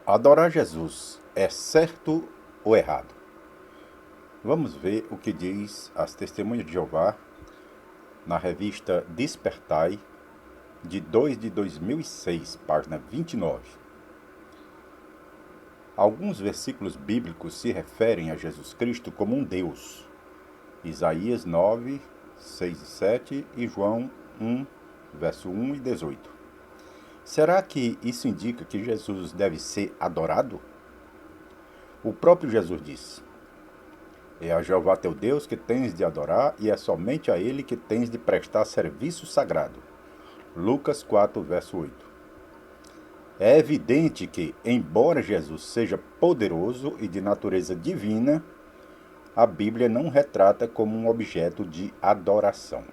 Adorar Jesus é certo ou errado? Vamos ver o que diz as Testemunhas de Jeová na revista Despertai, de 2 de 2006, página 29. Alguns versículos bíblicos se referem a Jesus Cristo como um Deus. Isaías 9, 6 e 7 e João 1, verso 1 e 18. Será que isso indica que Jesus deve ser adorado? O próprio Jesus disse: é a Jeová teu Deus que tens de adorar, e é somente a ele que tens de prestar serviço sagrado. Lucas 4, verso 8. É evidente que, embora Jesus seja poderoso e de natureza divina, a Bíblia não o retrata como um objeto de adoração.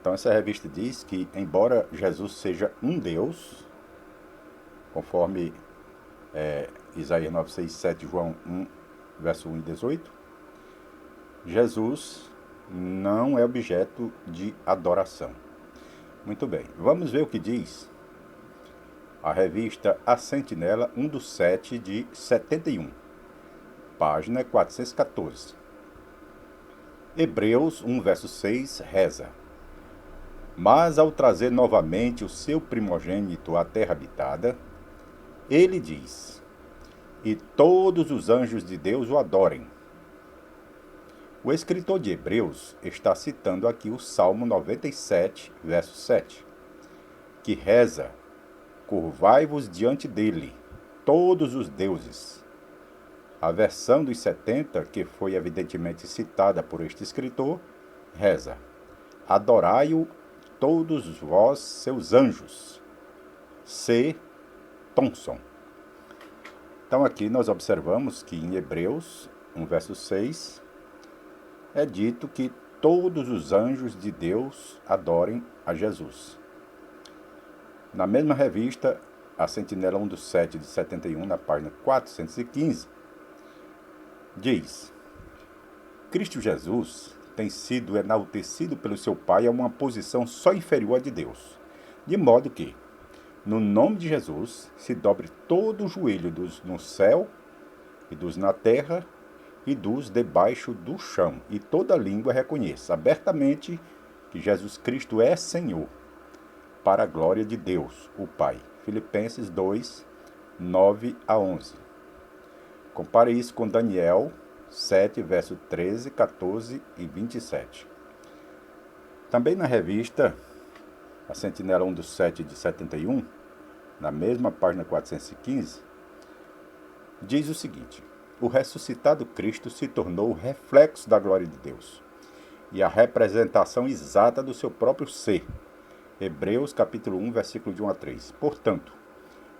Então essa revista diz que, embora Jesus seja um Deus, conforme Isaías 9, 6, 7, João 1, verso 1 e 18, Jesus não é objeto de adoração. Muito bem, vamos ver o que diz a revista A Sentinela 1 do 7 de 71, página 414. Hebreus 1, verso 6 reza: mas ao trazer novamente o seu primogênito à terra habitada, ele diz: e todos os anjos de Deus o adorem. O escritor de Hebreus está citando aqui o Salmo 97, verso 7, que reza: curvai-vos diante dele, todos os deuses. A versão dos 70, que foi evidentemente citada por este escritor, reza: adorai-o todos vós, seus anjos. C. Thompson. Então aqui nós observamos que em Hebreus 1, verso 6, é dito que todos os anjos de Deus adorem a Jesus. Na mesma revista, a Sentinela 1 do 7 de 71, na página 415, diz: Cristo Jesus tem sido enaltecido pelo seu Pai a uma posição só inferior à de Deus, de modo que, no nome de Jesus, se dobre todo o joelho dos no céu e dos na terra e dos debaixo do chão, e toda língua reconheça abertamente que Jesus Cristo é Senhor, para a glória de Deus, o Pai. Filipenses 2, 9 a 11. Compare isso com Daniel 7, verso 13, 14 e 27. Também na revista A Sentinela 1 do 7 de 71, na mesma página 415, diz o seguinte: o ressuscitado Cristo se tornou o reflexo da glória de Deus e a representação exata do seu próprio ser. Hebreus capítulo 1, versículo de 1 a 3. Portanto,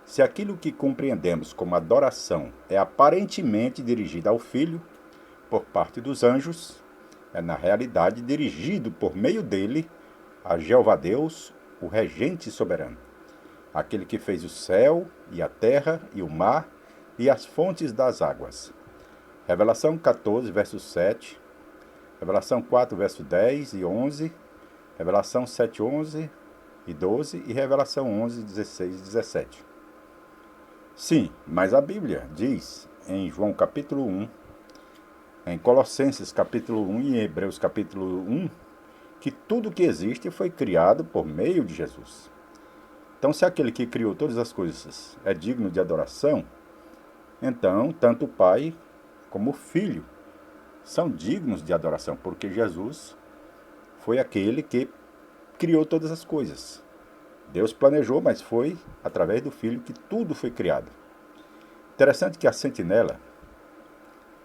se aquilo que compreendemos como adoração é aparentemente dirigido ao Filho por parte dos anjos, é na realidade dirigido por meio dele a Jeová Deus, o regente soberano, aquele que fez o céu e a terra e o mar e as fontes das águas. Revelação 14, verso 7, Revelação 4, verso 10 e 11, Revelação 7, 11 e 12 e Revelação 11, 16 e 17. Sim, mas a Bíblia diz em João capítulo 1, em Colossenses capítulo 1 e em Hebreus capítulo 1, que tudo que existe foi criado por meio de Jesus. Então, se aquele que criou todas as coisas é digno de adoração, então, tanto o Pai como o Filho são dignos de adoração, porque Jesus foi aquele que criou todas as coisas. Deus planejou, mas foi através do Filho que tudo foi criado. Interessante que a Sentinela,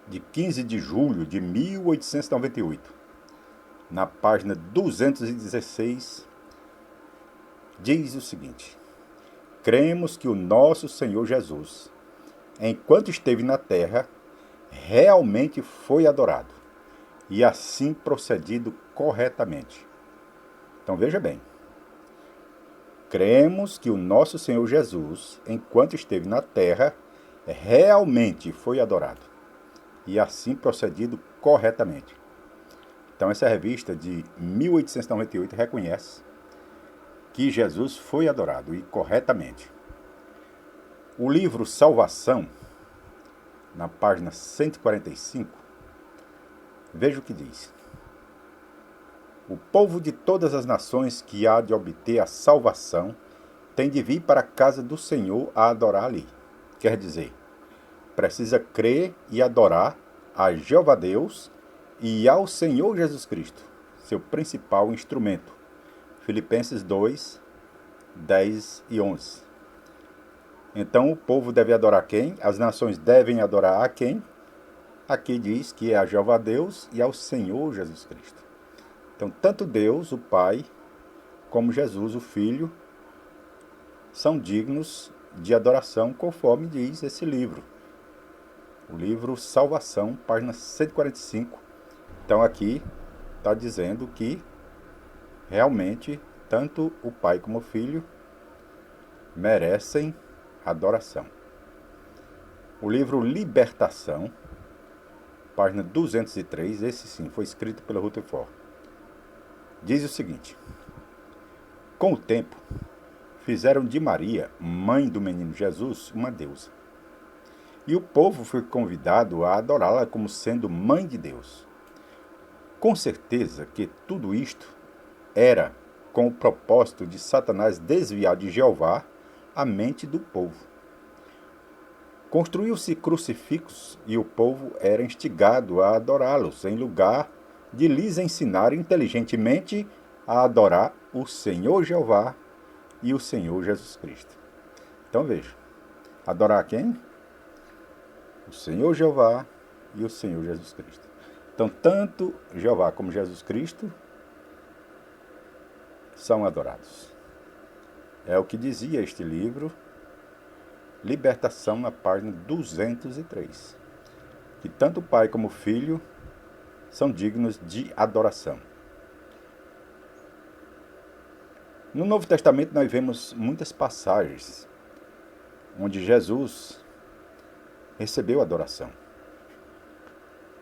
de 15 de julho de 1898, na página 216, diz o seguinte: cremos que o nosso Senhor Jesus, enquanto esteve na terra, realmente foi adorado, e assim procedido corretamente. Então veja bem, cremos que o nosso Senhor Jesus, enquanto esteve na terra, realmente foi adorado, e assim procedido corretamente. Então essa revista de 1898 reconhece que Jesus foi adorado, e corretamente. O livro Salvação, na página 145, veja o que diz. O povo de todas as nações que há de obter a salvação tem de vir para a casa do Senhor a adorar ali. Quer dizer, precisa crer e adorar a Jeová Deus e ao Senhor Jesus Cristo, seu principal instrumento. Filipenses 2, 10 e 11. Então o povo deve adorar quem? As nações devem adorar a quem? Aqui diz que é a Jeová Deus e ao Senhor Jesus Cristo. Então tanto Deus, o Pai, como Jesus, o Filho, são dignos de adoração, conforme diz esse livro. O livro Salvação, página 145. Então aqui está dizendo que realmente tanto o Pai como o Filho merecem adoração. O livro Libertação, página 203, esse sim foi escrito pelo Rutherford, diz o seguinte: com o tempo, fizeram de Maria, mãe do menino Jesus, uma deusa. E o povo foi convidado a adorá-la como sendo mãe de Deus. Com certeza que tudo isto era com o propósito de Satanás desviar de Jeová a mente do povo. Construiu-se crucifixos e o povo era instigado a adorá-los, em lugar de lhes ensinar inteligentemente a adorar o Senhor Jeová e o Senhor Jesus Cristo. Então veja, adorar quem? O Senhor Jeová e o Senhor Jesus Cristo. Então tanto Jeová como Jesus Cristo são adorados. É o que dizia este livro, Libertação, na página 203. Que tanto o Pai como o Filho são dignos de adoração. No Novo Testamento nós vemos muitas passagens onde Jesus recebeu adoração.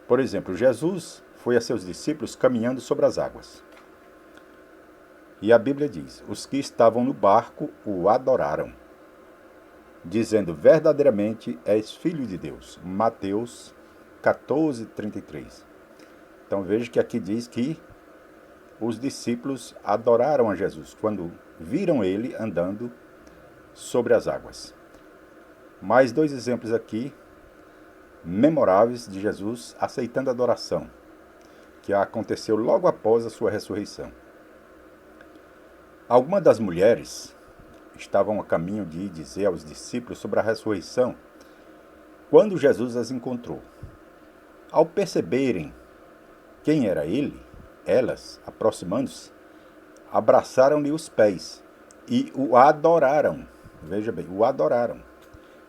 Por exemplo, Jesus foi a seus discípulos caminhando sobre as águas. E a Bíblia diz, os que estavam no barco o adoraram, dizendo, verdadeiramente és filho de Deus. Mateus 14, 33. Então veja que aqui diz que os discípulos adoraram a Jesus quando viram ele andando sobre as águas. Mais dois exemplos aqui, memoráveis de Jesus aceitando a adoração, que aconteceu logo após a sua ressurreição. Algumas das mulheres estavam a caminho de ir dizer aos discípulos sobre a ressurreição, quando Jesus as encontrou. Ao perceberem quem era ele, elas, aproximando-se, abraçaram-lhe os pés e o adoraram. Veja bem, o adoraram.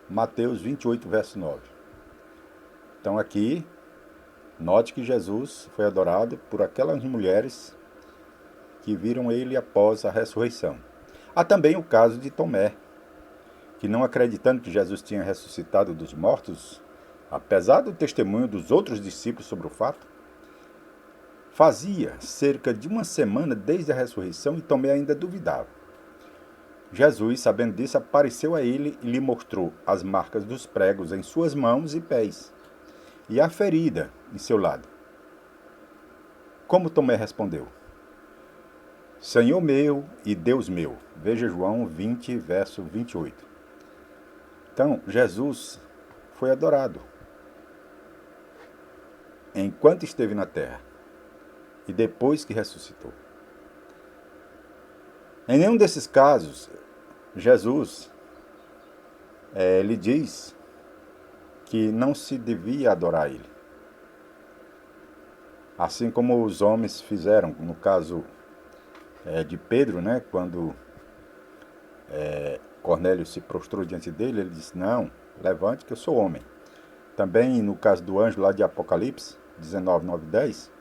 Mateus 28, verso 9. Então aqui, note que Jesus foi adorado por aquelas mulheres que viram ele após a ressurreição. Há também o caso de Tomé, que não acreditando que Jesus tinha ressuscitado dos mortos, apesar do testemunho dos outros discípulos sobre o fato, fazia cerca de uma semana desde a ressurreição e Tomé ainda duvidava. Jesus, sabendo disso, apareceu a ele e lhe mostrou as marcas dos pregos em suas mãos e pés, e a ferida em seu lado. Como Tomé respondeu? Senhor meu e Deus meu. Veja João 20, verso 28. Então, Jesus foi adorado enquanto esteve na terra e depois que ressuscitou. Em nenhum desses casos, Jesus lhe diz que não se devia adorar ele. Assim como os homens fizeram, no caso de Pedro, né, quando Cornélio se prostrou diante dele, ele disse, não, levante que eu sou homem. Também no caso do anjo lá de Apocalipse 19, 9 e 10,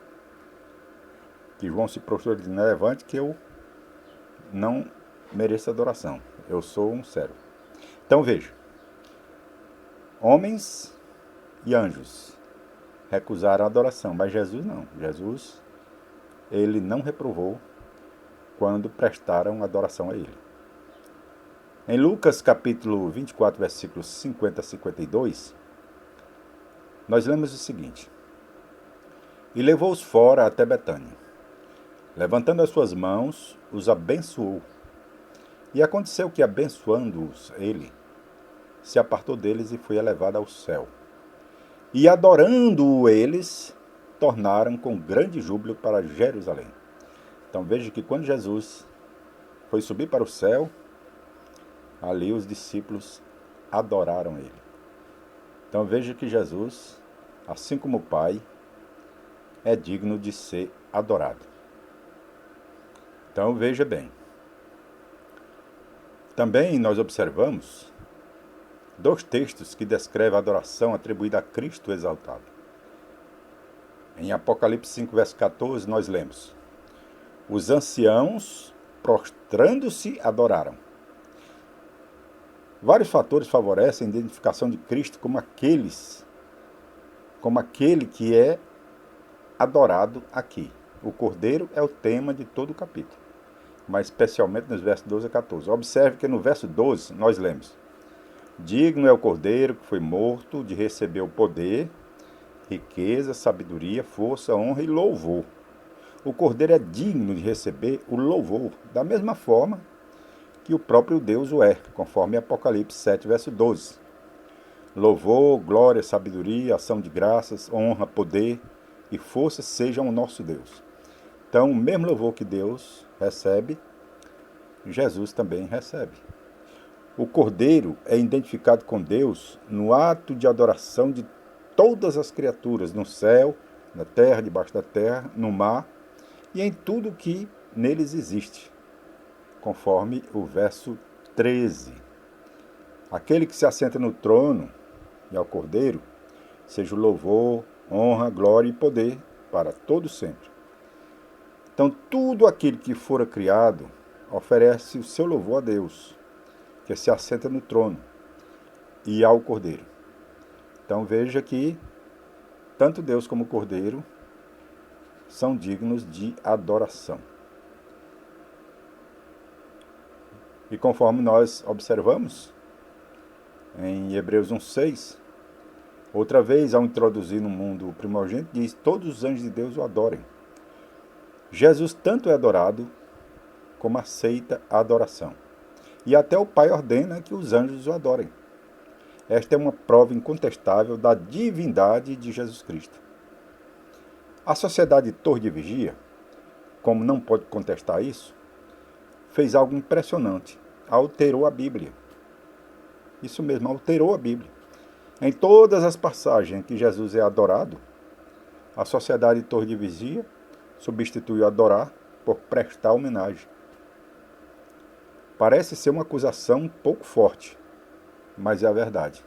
que João se prostrou e disse, levante que eu não mereço adoração, eu sou um servo. Então veja, homens e anjos recusaram a adoração, mas Jesus não. Jesus, ele não reprovou quando prestaram adoração a ele. Em Lucas capítulo 24, versículos 50 a 52, nós lemos o seguinte: E levou-os fora até Betânia. Levantando as suas mãos, os abençoou. E aconteceu que, abençoando-os ele, se apartou deles e foi elevado ao céu. E adorando-o eles, tornaram com grande júbilo para Jerusalém. Então veja que quando Jesus foi subir para o céu, ali os discípulos adoraram ele. Então veja que Jesus, assim como o Pai, é digno de ser adorado. Então veja bem. Também nós observamos dois textos que descrevem a adoração atribuída a Cristo exaltado. Em Apocalipse 5, verso 14, nós lemos: Os anciãos, prostrando-se, adoraram. Vários fatores favorecem a identificação de Cristo como aquele que é adorado aqui. O Cordeiro é o tema de todo o capítulo, mas especialmente nos versos 12 a 14. Observe que no verso 12 nós lemos: Digno é o Cordeiro que foi morto de receber o poder, riqueza, sabedoria, força, honra e louvor. O Cordeiro é digno de receber o louvor, da mesma forma que o próprio Deus o é, conforme Apocalipse 7, verso 12. Louvor, glória, sabedoria, ação de graças, honra, poder e força sejam o nosso Deus. Então, o mesmo louvor que Deus recebe, Jesus também recebe. O Cordeiro é identificado com Deus no ato de adoração de todas as criaturas, no céu, na terra, debaixo da terra, no mar e em tudo que neles existe, conforme o verso 13. Aquele que se assenta no trono e ao Cordeiro, seja o louvor, honra, glória e poder para todo sempre. Então, tudo aquilo que fora criado oferece o seu louvor a Deus, que se assenta no trono, e ao Cordeiro. Então veja que tanto Deus como o Cordeiro são dignos de adoração. E conforme nós observamos em Hebreus 1,6, outra vez, ao introduzir no mundo o primogênito, diz: todos os anjos de Deus o adorem. Jesus tanto é adorado como aceita a adoração. E até o Pai ordena que os anjos o adorem. Esta é uma prova incontestável da divindade de Jesus Cristo. A sociedade Torre de Vigia, como não pode contestar isso, fez algo impressionante. Alterou a Bíblia. Isso mesmo, alterou a Bíblia. Em todas as passagens em que Jesus é adorado, a sociedade Torre de Vigia substituiu adorar por prestar homenagem. Parece ser uma acusação um pouco forte, mas é a verdade.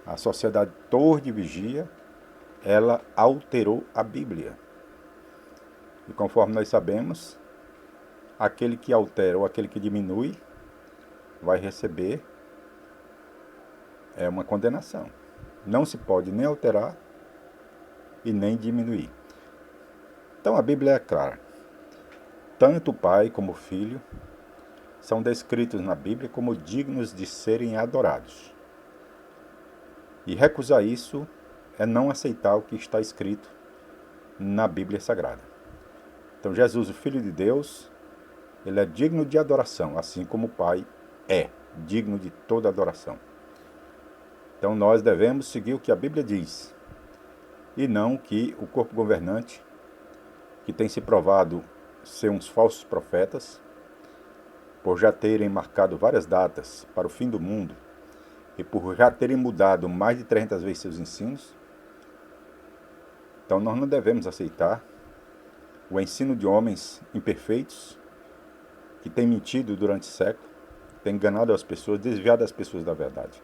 A sociedade Torre de Vigia, ela alterou a Bíblia. E conforme nós sabemos, aquele que altera ou aquele que diminui vai receber uma condenação. Não se pode nem alterar e nem diminuir. Então a Bíblia é clara. Tanto o Pai como o Filho são descritos na Bíblia como dignos de serem adorados. E recusar isso é não aceitar o que está escrito na Bíblia Sagrada. Então Jesus, o Filho de Deus, ele é digno de adoração, assim como o Pai é digno de toda adoração. Então nós devemos seguir o que a Bíblia diz, e não que o corpo governante, que tem se provado ser uns falsos profetas, por já terem marcado várias datas para o fim do mundo e por já terem mudado mais de 300 vezes seus ensinos. Então nós não devemos aceitar o ensino de homens imperfeitos que têm mentido durante séculos, têm enganado as pessoas, desviado as pessoas da verdade.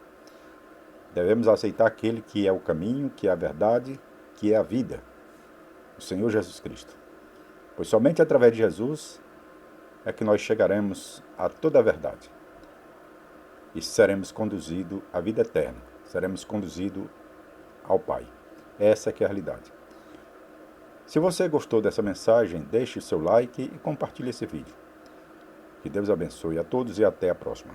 Devemos aceitar aquele que é o caminho, que é a verdade, que é a vida, o Senhor Jesus Cristo. Pois somente através de Jesus é que nós chegaremos a toda a verdade e seremos conduzidos à vida eterna, seremos conduzidos ao Pai. Essa é que é a realidade. Se você gostou dessa mensagem, deixe o seu like e compartilhe esse vídeo. Que Deus abençoe a todos e até a próxima.